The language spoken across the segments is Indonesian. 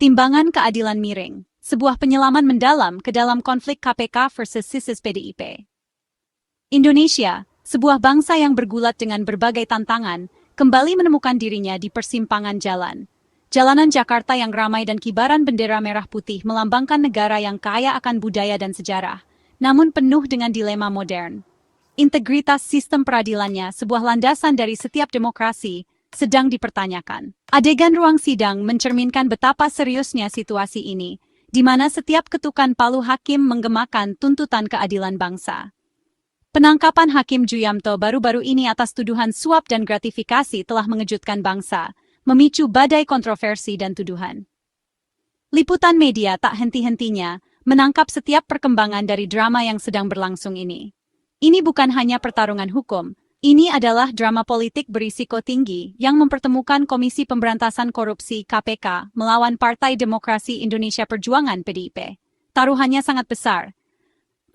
Timbangan keadilan miring, sebuah penyelaman mendalam ke dalam konflik KPK versus SISIS PDIP. Indonesia, sebuah bangsa yang bergulat dengan berbagai tantangan, kembali menemukan dirinya di persimpangan jalan. Jalanan Jakarta yang ramai dan kibaran bendera merah putih melambangkan negara yang kaya akan budaya dan sejarah, namun penuh dengan dilema modern. Integritas sistem peradilannya, sebuah landasan dari setiap demokrasi, sedang dipertanyakan. Adegan ruang sidang mencerminkan betapa seriusnya situasi ini, di mana setiap ketukan palu hakim menggemakan tuntutan keadilan bangsa. Penangkapan Hakim Ju Yamto baru-baru ini atas tuduhan suap dan gratifikasi telah mengejutkan bangsa, memicu badai kontroversi dan tuduhan. Liputan media tak henti-hentinya menangkap setiap perkembangan dari drama yang sedang berlangsung ini. Ini bukan hanya pertarungan hukum, ini adalah drama politik berisiko tinggi yang mempertemukan Komisi Pemberantasan Korupsi (KPK) melawan Partai Demokrasi Indonesia Perjuangan (PDIP). Taruhannya sangat besar,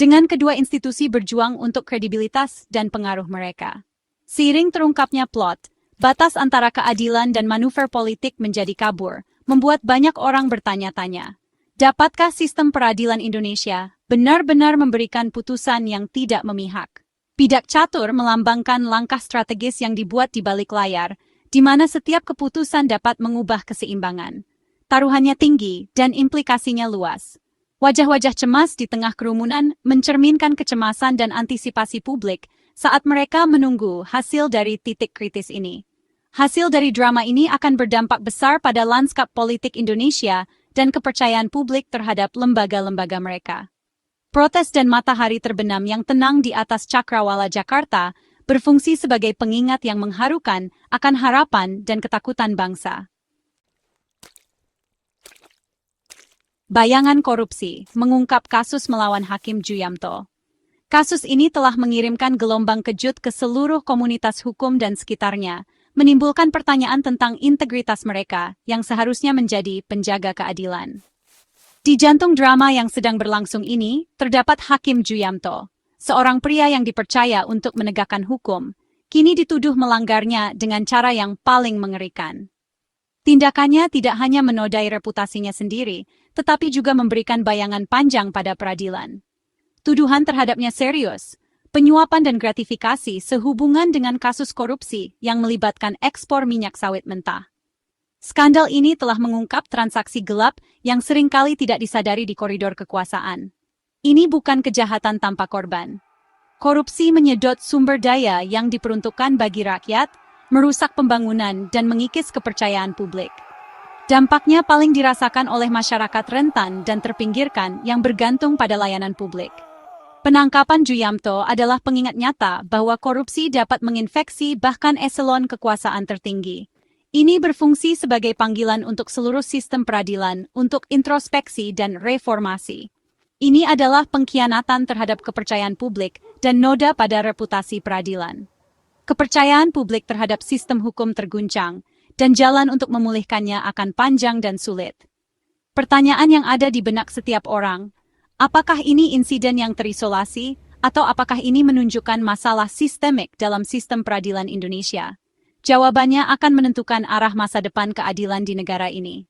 dengan kedua institusi berjuang untuk kredibilitas dan pengaruh mereka. Seiring terungkapnya plot, batas antara keadilan dan manuver politik menjadi kabur, membuat banyak orang bertanya-tanya. Dapatkah sistem peradilan Indonesia benar-benar memberikan putusan yang tidak memihak? Bidak catur melambangkan langkah strategis yang dibuat di balik layar, di mana setiap keputusan dapat mengubah keseimbangan. Taruhannya tinggi dan implikasinya luas. Wajah-wajah cemas di tengah kerumunan mencerminkan kecemasan dan antisipasi publik saat mereka menunggu hasil dari titik kritis ini. Hasil dari drama ini akan berdampak besar pada lanskap politik Indonesia dan kepercayaan publik terhadap lembaga-lembaga mereka. Protes dan matahari terbenam yang tenang di atas Cakrawala Jakarta berfungsi sebagai pengingat yang mengharukan akan harapan dan ketakutan bangsa. Bayangan korupsi mengungkap kasus melawan Hakim Ju Yamto. Kasus ini telah mengirimkan gelombang kejut ke seluruh komunitas hukum dan sekitarnya, menimbulkan pertanyaan tentang integritas mereka yang seharusnya menjadi penjaga keadilan. Di jantung drama yang sedang berlangsung ini, terdapat Hakim Ju Yamto, seorang pria yang dipercaya untuk menegakkan hukum, kini dituduh melanggarnya dengan cara yang paling mengerikan. Tindakannya tidak hanya menodai reputasinya sendiri, tetapi juga memberikan bayangan panjang pada peradilan. Tuduhan terhadapnya serius, penyuapan dan gratifikasi sehubungan dengan kasus korupsi yang melibatkan ekspor minyak sawit mentah. Skandal ini telah mengungkap transaksi gelap yang seringkali tidak disadari di koridor kekuasaan. Ini bukan kejahatan tanpa korban. Korupsi menyedot sumber daya yang diperuntukkan bagi rakyat, merusak pembangunan dan mengikis kepercayaan publik. Dampaknya paling dirasakan oleh masyarakat rentan dan terpinggirkan yang bergantung pada layanan publik. Penangkapan Ju Yamto adalah pengingat nyata bahwa korupsi dapat menginfeksi bahkan eselon kekuasaan tertinggi. Ini berfungsi sebagai panggilan untuk seluruh sistem peradilan untuk introspeksi dan reformasi. Ini adalah pengkhianatan terhadap kepercayaan publik dan noda pada reputasi peradilan. Kepercayaan publik terhadap sistem hukum terguncang, dan jalan untuk memulihkannya akan panjang dan sulit. Pertanyaan yang ada di benak setiap orang, apakah ini insiden yang terisolasi, atau apakah ini menunjukkan masalah sistemik dalam sistem peradilan Indonesia? Jawabannya akan menentukan arah masa depan keadilan di negara ini.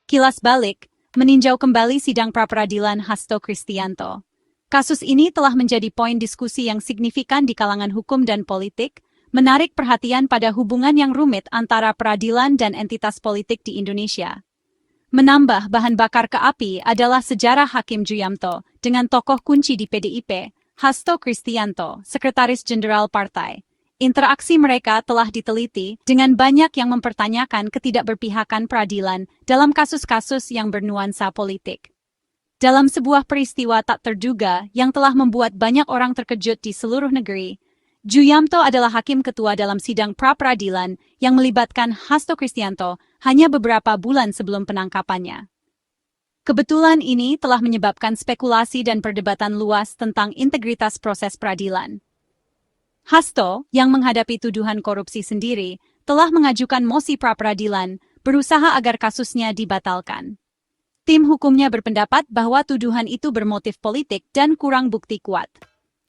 Kilas balik, meninjau kembali sidang pra-peradilan Hasto Kristianto. Kasus ini telah menjadi poin diskusi yang signifikan di kalangan hukum dan politik, menarik perhatian pada hubungan yang rumit antara peradilan dan entitas politik di Indonesia. Menambah bahan bakar ke api adalah sejarah Hakim Ju Yamto dengan tokoh kunci di PDIP, Hasto Kristianto, Sekretaris Jenderal Partai. Interaksi mereka telah diteliti dengan banyak yang mempertanyakan ketidakberpihakan peradilan dalam kasus-kasus yang bernuansa politik. Dalam sebuah peristiwa tak terduga yang telah membuat banyak orang terkejut di seluruh negeri, Ju Yamto adalah hakim ketua dalam sidang pra-peradilan yang melibatkan Hasto Kristianto hanya beberapa bulan sebelum penangkapannya. Kebetulan ini telah menyebabkan spekulasi dan perdebatan luas tentang integritas proses peradilan. Hasto, yang menghadapi tuduhan korupsi sendiri, telah mengajukan mosi pra-peradilan, berusaha agar kasusnya dibatalkan. Tim hukumnya berpendapat bahwa tuduhan itu bermotif politik dan kurang bukti kuat.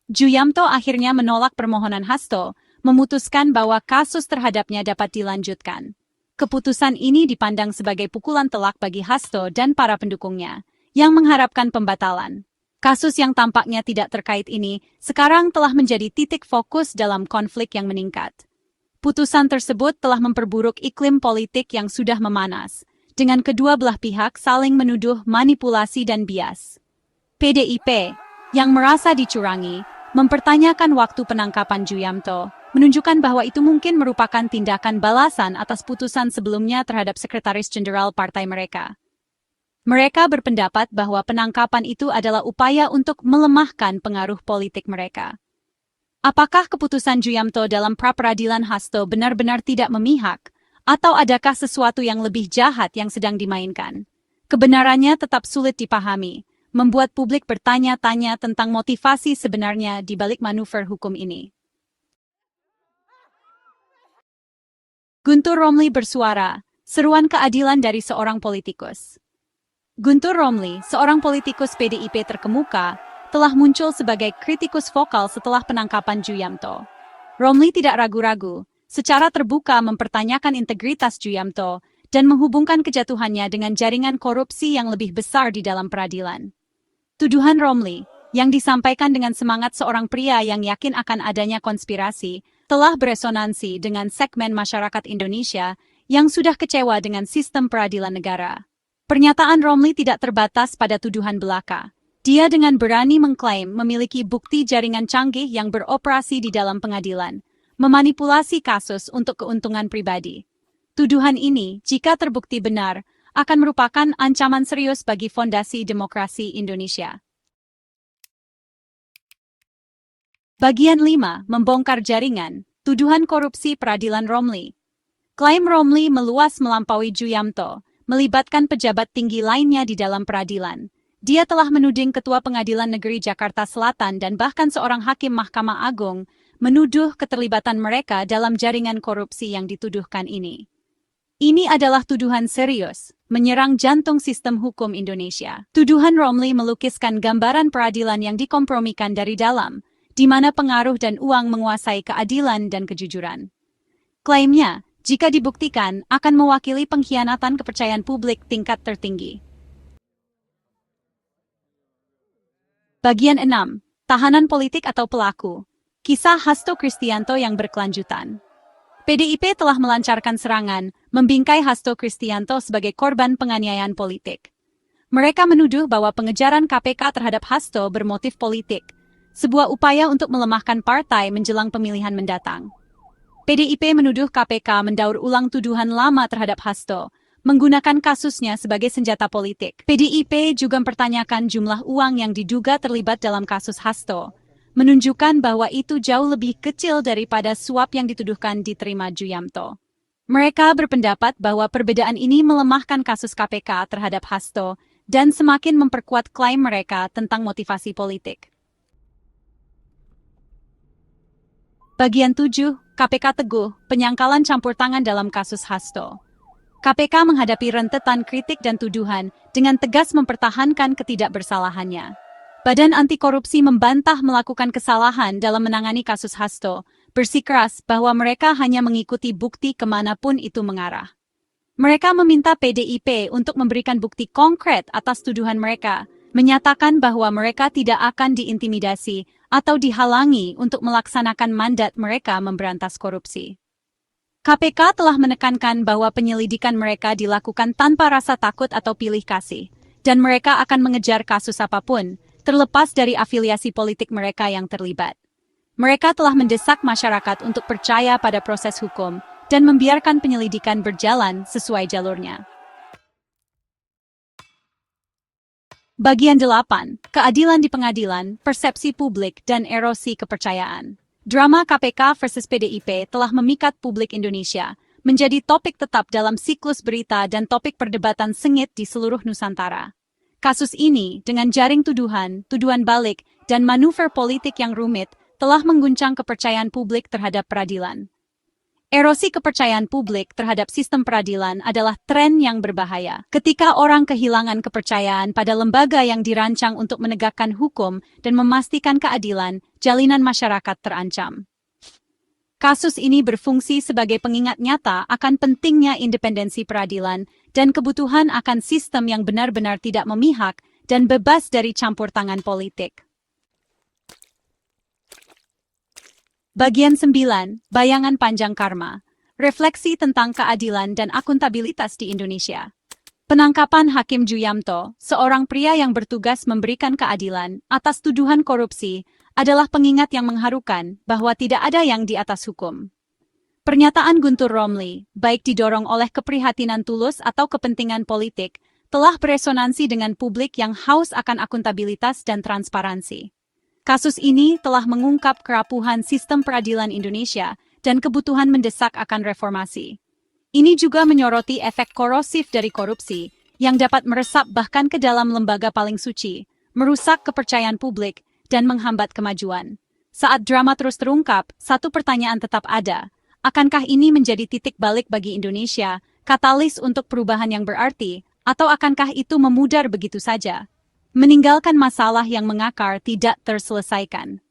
Ju Yamto akhirnya menolak permohonan Hasto, memutuskan bahwa kasus terhadapnya dapat dilanjutkan. Keputusan ini dipandang sebagai pukulan telak bagi Hasto dan para pendukungnya, yang mengharapkan pembatalan. Kasus yang tampaknya tidak terkait ini sekarang telah menjadi titik fokus dalam konflik yang meningkat. Putusan tersebut telah memperburuk iklim politik yang sudah memanas, dengan kedua belah pihak saling menuduh manipulasi dan bias. PDIP, yang merasa dicurangi, mempertanyakan waktu penangkapan Ju Yamto, menunjukkan bahwa itu mungkin merupakan tindakan balasan atas putusan sebelumnya terhadap Sekretaris Jenderal partai mereka. Mereka berpendapat bahwa penangkapan itu adalah upaya untuk melemahkan pengaruh politik mereka. Apakah keputusan Ju Yamto dalam pra-peradilan Hasto benar-benar tidak memihak, atau adakah sesuatu yang lebih jahat yang sedang dimainkan? Kebenarannya tetap sulit dipahami, membuat publik bertanya-tanya tentang motivasi sebenarnya di balik manuver hukum ini. Guntur Romli bersuara, seruan keadilan dari seorang politikus. Guntur Romli, seorang politikus PDIP terkemuka, telah muncul sebagai kritikus vokal setelah penangkapan Ju Yamto. Romli tidak ragu-ragu, secara terbuka mempertanyakan integritas Ju Yamto dan menghubungkan kejatuhannya dengan jaringan korupsi yang lebih besar di dalam peradilan. Tuduhan Romli, yang disampaikan dengan semangat seorang pria yang yakin akan adanya konspirasi, telah beresonansi dengan segmen masyarakat Indonesia yang sudah kecewa dengan sistem peradilan negara. Pernyataan Romli tidak terbatas pada tuduhan belaka. Dia dengan berani mengklaim memiliki bukti jaringan canggih yang beroperasi di dalam pengadilan, memanipulasi kasus untuk keuntungan pribadi. Tuduhan ini, jika terbukti benar, akan merupakan ancaman serius bagi fondasi demokrasi Indonesia. Bagian 5. Membongkar jaringan, tuduhan korupsi peradilan Romli. Klaim Romli meluas melampaui Ju Yamto, melibatkan pejabat tinggi lainnya di dalam peradilan. Dia telah menuding Ketua Pengadilan Negeri Jakarta Selatan dan bahkan seorang hakim Mahkamah Agung menuduh keterlibatan mereka dalam jaringan korupsi yang dituduhkan ini. Ini adalah tuduhan serius, menyerang jantung sistem hukum Indonesia. Tuduhan Romli melukiskan gambaran peradilan yang dikompromikan dari dalam, di mana pengaruh dan uang menguasai keadilan dan kejujuran. Klaimnya, jika dibuktikan, akan mewakili pengkhianatan kepercayaan publik tingkat tertinggi. Bagian 6. Tahanan politik atau pelaku. Kisah Hasto Kristianto yang berkelanjutan. PDIP telah melancarkan serangan, membingkai Hasto Kristianto sebagai korban penganiayaan politik. Mereka menuduh bahwa pengejaran KPK terhadap Hasto bermotif politik, sebuah upaya untuk melemahkan partai menjelang pemilihan mendatang. PDIP menuduh KPK mendaur ulang tuduhan lama terhadap Hasto, menggunakan kasusnya sebagai senjata politik. PDIP juga mempertanyakan jumlah uang yang diduga terlibat dalam kasus Hasto, menunjukkan bahwa itu jauh lebih kecil daripada suap yang dituduhkan diterima Ju Yamto. Mereka berpendapat bahwa perbedaan ini melemahkan kasus KPK terhadap Hasto dan semakin memperkuat klaim mereka tentang motivasi politik. Bagian 7. KPK teguh, penyangkalan campur tangan dalam kasus Hasto. KPK menghadapi rentetan kritik dan tuduhan dengan tegas mempertahankan ketidakbersalahannya. Badan Anti Korupsi membantah melakukan kesalahan dalam menangani kasus Hasto, bersikeras bahwa mereka hanya mengikuti bukti kemanapun itu mengarah. Mereka meminta PDIP untuk memberikan bukti konkret atas tuduhan mereka, menyatakan bahwa mereka tidak akan diintimidasi atau dihalangi untuk melaksanakan mandat mereka memberantas korupsi. KPK telah menekankan bahwa penyelidikan mereka dilakukan tanpa rasa takut atau pilih kasih, dan mereka akan mengejar kasus apapun, terlepas dari afiliasi politik mereka yang terlibat. Mereka telah mendesak masyarakat untuk percaya pada proses hukum dan membiarkan penyelidikan berjalan sesuai jalurnya. Bagian 8. Keadilan di pengadilan, persepsi publik, dan erosi kepercayaan. Drama KPK versus PDIP telah memikat publik Indonesia, menjadi topik tetap dalam siklus berita dan topik perdebatan sengit di seluruh Nusantara. Kasus ini, dengan jaring tuduhan, tuduhan balik, dan manuver politik yang rumit, telah mengguncang kepercayaan publik terhadap peradilan. Erosi kepercayaan publik terhadap sistem peradilan adalah tren yang berbahaya. Ketika orang kehilangan kepercayaan pada lembaga yang dirancang untuk menegakkan hukum dan memastikan keadilan, jalinan masyarakat terancam. Kasus ini berfungsi sebagai pengingat nyata akan pentingnya independensi peradilan dan kebutuhan akan sistem yang benar-benar tidak memihak dan bebas dari campur tangan politik. Bagian 9, Bayangan Panjang Karma. Refleksi tentang keadilan dan akuntabilitas di Indonesia. Penangkapan Hakim Juyamto, seorang pria yang bertugas memberikan keadilan atas tuduhan korupsi, adalah pengingat yang mengharukan bahwa tidak ada yang di atas hukum. Pernyataan Guntur Romli, baik didorong oleh keprihatinan tulus atau kepentingan politik, telah beresonansi dengan publik yang haus akan akuntabilitas dan transparansi. Kasus ini telah mengungkap kerapuhan sistem peradilan Indonesia dan kebutuhan mendesak akan reformasi. Ini juga menyoroti efek korosif dari korupsi yang dapat meresap bahkan ke dalam lembaga paling suci, merusak kepercayaan publik, dan menghambat kemajuan. Saat drama terus terungkap, satu pertanyaan tetap ada. Akankah ini menjadi titik balik bagi Indonesia, katalis untuk perubahan yang berarti, atau akankah itu memudar begitu saja? Meninggalkan masalah yang mengakar tidak terselesaikan.